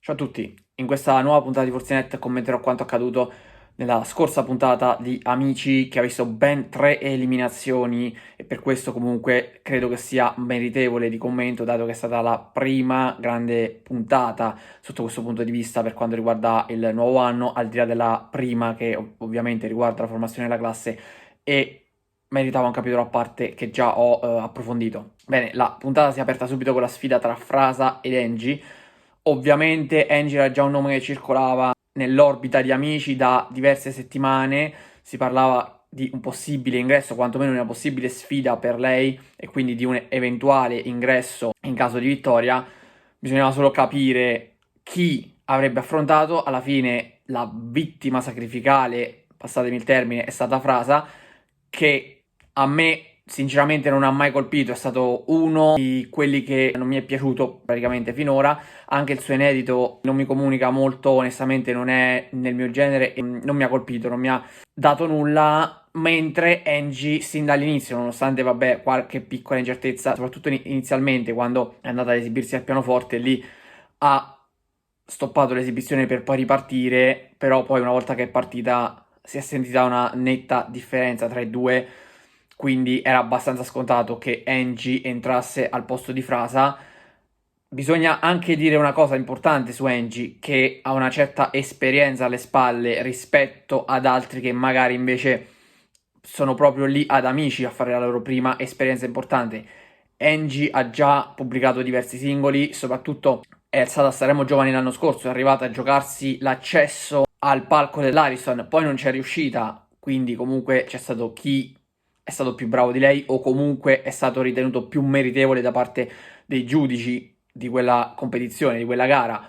Ciao a tutti, in questa nuova puntata di Forzinet commenterò quanto accaduto nella scorsa puntata di Amici che ha visto ben 3 eliminazioni e per questo comunque credo che sia meritevole di commento dato che è stata la prima grande puntata sotto questo punto di vista per quanto riguarda il nuovo anno, al di là della prima che ovviamente riguarda la formazione della classe e meritava un capitolo a parte che già ho approfondito. Bene, la puntata si è aperta subito con la sfida tra Frasa ed Engi. Ovviamente Angie era già un nome che circolava nell'orbita di Amici da diverse settimane, si parlava di un possibile ingresso, quantomeno una possibile sfida per lei e quindi di un eventuale ingresso in caso di vittoria. Bisognava solo capire chi avrebbe affrontato. Alla fine la vittima sacrificale, passatemi il termine, è stata Frasa, che a me sinceramente non ha mai colpito, è stato uno di quelli che non mi è piaciuto praticamente finora. Anche il suo inedito non mi comunica molto, onestamente non è nel mio genere e non mi ha colpito, non mi ha dato nulla, mentre Angie sin dall'inizio, nonostante vabbè qualche piccola incertezza, soprattutto inizialmente quando è andata ad esibirsi al pianoforte, lì ha stoppato l'esibizione per poi ripartire, però poi una volta che è partita si è sentita una netta differenza tra i due, quindi era abbastanza scontato che Angie entrasse al posto di Frasa. Bisogna anche dire una cosa importante su Angie, che ha una certa esperienza alle spalle rispetto ad altri che magari invece sono proprio lì ad Amici a fare la loro prima esperienza importante. Angie ha già pubblicato diversi singoli, soprattutto è stata a Sanremo Giovani l'anno scorso, è arrivata a giocarsi l'accesso al palco dell'Ariston, poi non c'è riuscita, quindi comunque c'è stato chi è stato più bravo di lei o comunque è stato ritenuto più meritevole da parte dei giudici di quella competizione, di quella gara,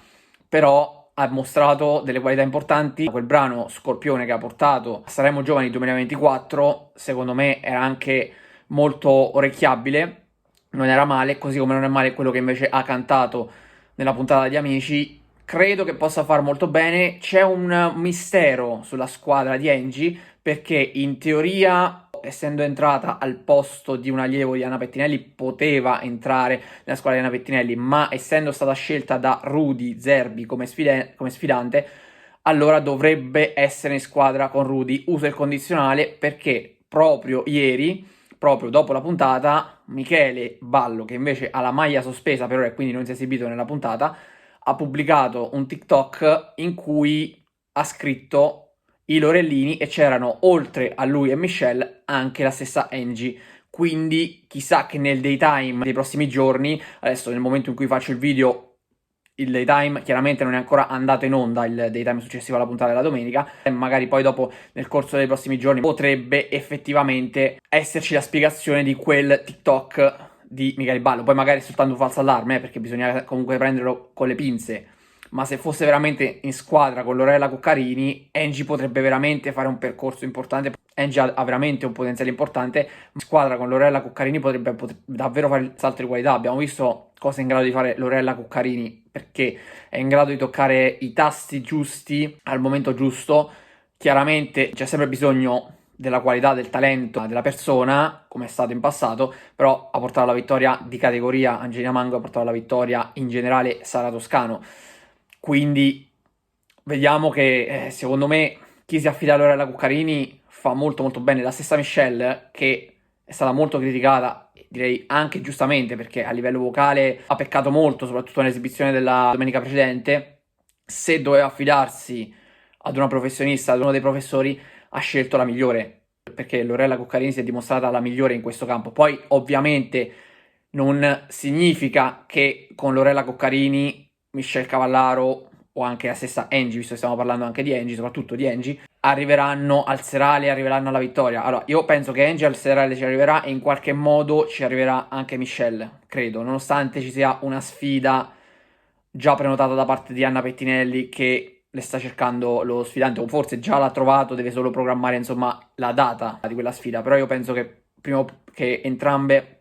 però ha mostrato delle qualità importanti. Quel brano Scorpione che ha portato a Sanremo Giovani 2024, secondo me era anche molto orecchiabile, non era male, così come non è male quello che invece ha cantato nella puntata di Amici. Credo che possa far molto bene. C'è un mistero sulla squadra di Engie perché in teoria, essendo entrata al posto di un allievo di Anna Pettinelli, poteva entrare nella squadra di Anna Pettinelli, ma essendo stata scelta da Rudy Zerbi come sfidante, allora dovrebbe essere in squadra con Rudy. Uso il condizionale perché proprio ieri, proprio dopo la puntata, Michele Ballo, che invece ha la maglia sospesa per ora e quindi non si è esibito nella puntata, ha pubblicato un TikTok in cui ha scritto i Lorellini e c'erano oltre a lui e Michelle anche la stessa Angie. Quindi chissà che nel daytime dei prossimi giorni, adesso nel momento in cui faccio il video, il daytime chiaramente non è ancora andato in onda, il daytime successivo alla puntata della domenica, e magari poi dopo nel corso dei prossimi giorni potrebbe effettivamente esserci la spiegazione di quel TikTok di Michele Ballo. Poi magari è soltanto un falso allarme, perché bisogna comunque prenderlo con le pinze, ma se fosse veramente in squadra con Lorella Cuccarini, Angie potrebbe veramente fare un percorso importante. Angie ha veramente un potenziale importante, ma in squadra con Lorella Cuccarini potrebbe davvero fare il salto di qualità. Abbiamo visto cosa è in grado di fare Lorella Cuccarini, perché è in grado di toccare i tasti giusti al momento giusto. Chiaramente c'è sempre bisogno della qualità, del talento della persona, come è stato in passato, però ha portato alla vittoria di categoria Angelina Mango, ha portato alla vittoria in generale Sara Toscano. Quindi vediamo che secondo me chi si affida a Lorella Cuccarini fa molto molto bene. La stessa Michelle, che è stata molto criticata, direi anche giustamente, perché a livello vocale ha peccato molto, soprattutto nell'esibizione della domenica precedente. Se doveva affidarsi ad una professionista, ad uno dei professori, ha scelto la migliore, perché Lorella Cuccarini si è dimostrata la migliore in questo campo. Poi ovviamente non significa che con Lorella Cuccarini, Michelle Cavallaro o anche la stessa Angie, visto che stiamo parlando anche di Angie, soprattutto di Angie, arriveranno al serale, arriveranno alla vittoria. Allora, io penso che Angie al serale ci arriverà e in qualche modo ci arriverà anche Michelle, credo, nonostante ci sia una sfida già prenotata da parte di Anna Pettinelli che le sta cercando lo sfidante, o forse già l'ha trovato, deve solo programmare insomma la data di quella sfida. Però io penso che prima che entrambe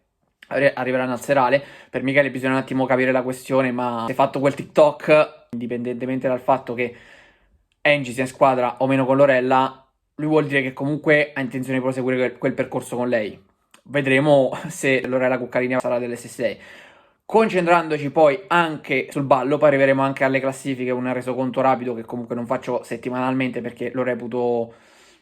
arriveranno al serale. Per Michele bisogna un attimo capire la questione, ma se fatto quel TikTok, indipendentemente dal fatto che Angie sia in squadra o meno con Lorella, lui vuol dire che comunque ha intenzione di proseguire quel percorso con lei. Vedremo se Lorella Cuccarini sarà delle stesse idee. Concentrandoci poi anche sul ballo, poi arriveremo anche alle classifiche, un resoconto rapido che comunque non faccio settimanalmente perché lo reputo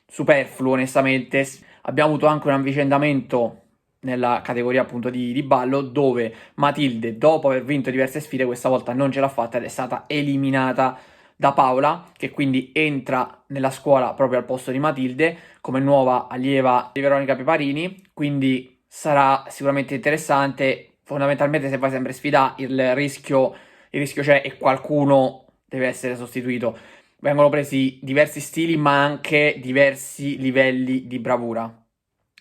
superfluo onestamente. Abbiamo avuto anche un avvicendamento nella categoria appunto di ballo dove Matilde, dopo aver vinto diverse sfide, questa volta non ce l'ha fatta ed è stata eliminata da Paola, che quindi entra nella scuola proprio al posto di Matilde come nuova allieva di Veronica Peparini, quindi sarà sicuramente interessante. Fondamentalmente se vai sempre sfida il rischio c'è e qualcuno deve essere sostituito. Vengono presi diversi stili ma anche diversi livelli di bravura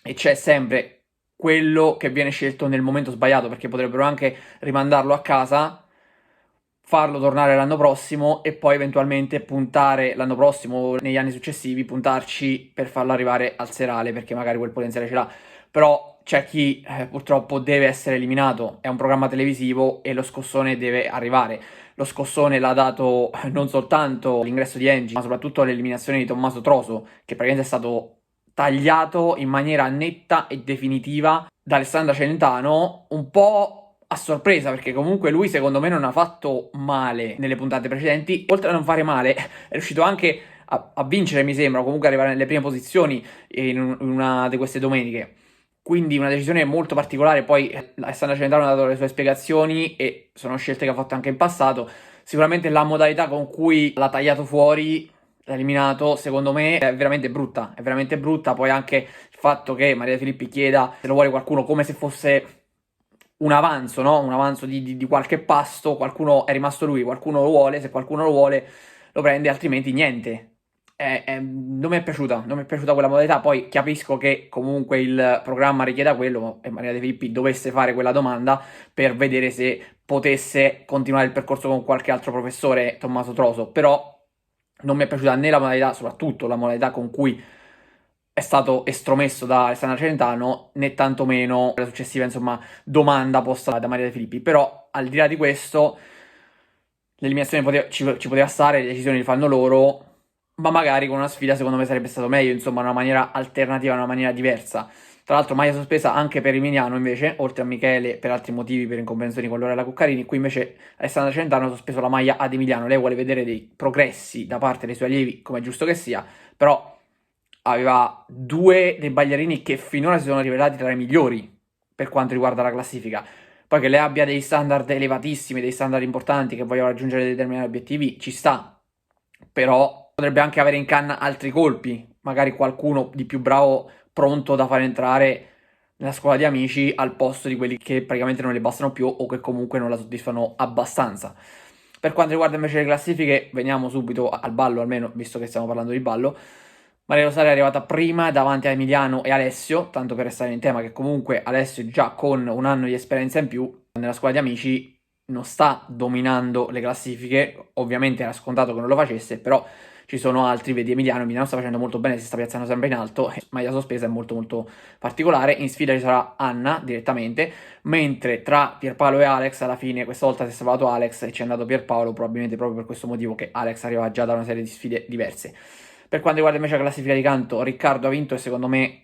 e c'è sempre quello che viene scelto nel momento sbagliato perché potrebbero anche rimandarlo a casa, farlo tornare l'anno prossimo e poi eventualmente puntare l'anno prossimo o negli anni successivi, puntarci per farlo arrivare al serale perché magari quel potenziale ce l'ha. Però c'è chi purtroppo deve essere eliminato, è un programma televisivo e lo scossone deve arrivare. Lo scossone l'ha dato non soltanto l'ingresso di Angie, ma soprattutto l'eliminazione di Tommaso Troso, che praticamente è stato tagliato in maniera netta e definitiva da Alessandra Celentano, un po' a sorpresa, perché comunque lui secondo me non ha fatto male nelle puntate precedenti, oltre a non fare male, è riuscito anche a vincere, mi sembra, o comunque arrivare nelle prime posizioni in una di queste domeniche. Quindi una decisione molto particolare, poi Alessandra Celentano ha dato le sue spiegazioni e sono scelte che ha fatto anche in passato. Sicuramente la modalità con cui l'ha tagliato fuori, l'ha eliminato, secondo me è veramente brutta, poi anche il fatto che Maria De Filippi chieda se lo vuole qualcuno come se fosse un avanzo, no? Un avanzo di qualche pasto, qualcuno è rimasto lui, qualcuno lo vuole, se qualcuno lo vuole lo prende, altrimenti niente. Non mi è piaciuta, non mi è piaciuta quella modalità, poi capisco che comunque il programma richieda quello e Maria De Filippi dovesse fare quella domanda per vedere se potesse continuare il percorso con qualche altro professore, Tommaso Troso, però non mi è piaciuta né la modalità, soprattutto la modalità con cui è stato estromesso da Alessandra Celentano, né tantomeno la successiva, insomma, domanda posta da Maria De Filippi. Però, al di là di questo, l'eliminazione ci poteva stare, le decisioni le fanno loro, ma magari con una sfida secondo me sarebbe stato meglio, insomma, una maniera alternativa, una maniera diversa. Tra l'altro maglia sospesa anche per Emiliano invece, oltre a Michele per altri motivi, per incomprensioni con Lorella Cuccarini, qui invece Alessandra Celentano ha sospeso la maglia ad Emiliano, lei vuole vedere dei progressi da parte dei suoi allievi, come è giusto che sia, però aveva due dei ballerini che finora si sono rivelati tra i migliori per quanto riguarda la classifica. Poi che lei abbia dei standard elevatissimi, dei standard importanti, che voglia raggiungere determinati obiettivi, ci sta. Però potrebbe anche avere in canna altri colpi, magari qualcuno di più bravo, pronto da far entrare nella scuola di amici al posto di quelli che praticamente non le bastano più o che comunque non la soddisfano abbastanza. Per quanto riguarda invece le classifiche, veniamo subito al ballo, almeno visto che stiamo parlando di ballo. Maria Rosaria è arrivata prima davanti a Emiliano e Alessio, tanto per restare in tema che comunque Alessio già con un anno di esperienza in più nella squadra di amici non sta dominando le classifiche, ovviamente era scontato che non lo facesse, però ci sono altri, vedi Emiliano sta facendo molto bene, si sta piazzando sempre in alto, maglia sospesa è molto molto particolare, in sfida ci sarà Anna direttamente, mentre tra Pierpaolo e Alex alla fine questa volta si è salvato Alex e ci è andato Pierpaolo, probabilmente proprio per questo motivo che Alex arriva già da una serie di sfide diverse. Per quanto riguarda invece la classifica di canto, Riccardo ha vinto e secondo me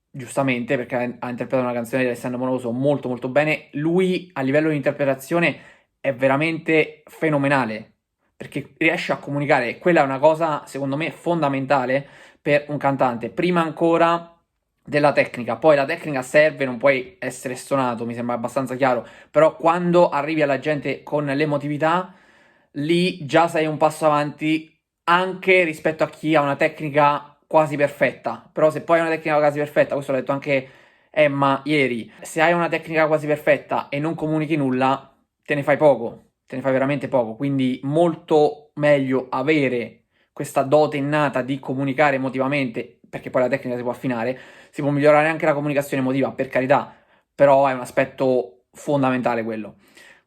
giustamente perché ha interpretato una canzone di Alessandro Moroso molto molto bene. Lui a livello di interpretazione è veramente fenomenale perché riesce a comunicare. Quella è una cosa secondo me fondamentale per un cantante. Prima ancora della tecnica, poi la tecnica serve, non puoi essere stonato, mi sembra abbastanza chiaro, però quando arrivi alla gente con l'emotività, lì già sei un passo avanti anche rispetto a chi ha una tecnica quasi perfetta. Però se poi hai una tecnica quasi perfetta, questo l'ha detto anche Emma ieri, se hai una tecnica quasi perfetta e non comunichi nulla, te ne fai poco, te ne fai veramente poco. Quindi molto meglio avere questa dote innata di comunicare emotivamente, perché poi la tecnica si può affinare, si può migliorare anche la comunicazione emotiva, per carità, però è un aspetto fondamentale quello.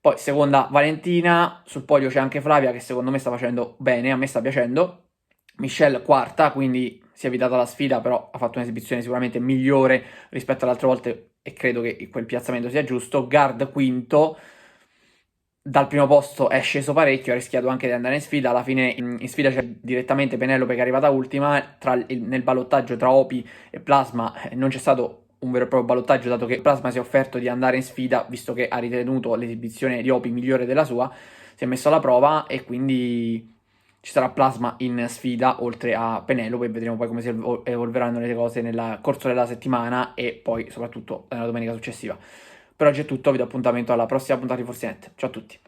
Poi seconda Valentina, sul podio c'è anche Flavia che secondo me sta facendo bene, a me sta piacendo. Michelle quarta, quindi si è evitata la sfida, però ha fatto un'esibizione sicuramente migliore rispetto alle altre volte e credo che quel piazzamento sia giusto. Gard quinto, dal primo posto è sceso parecchio, ha rischiato anche di andare in sfida, alla fine in sfida c'è direttamente Penelope che è arrivata ultima, nel ballottaggio tra Opi e Plasma non c'è stato un vero e proprio ballottaggio, dato che Plasma si è offerto di andare in sfida, visto che ha ritenuto l'esibizione di Opi migliore della sua, si è messo alla prova e quindi ci sarà Plasma in sfida oltre a Penelope, e vedremo poi come si evolveranno le cose nel corso della settimana e poi soprattutto nella domenica successiva. Per oggi è tutto, vi do appuntamento alla prossima puntata di Forzinet. Ciao a tutti.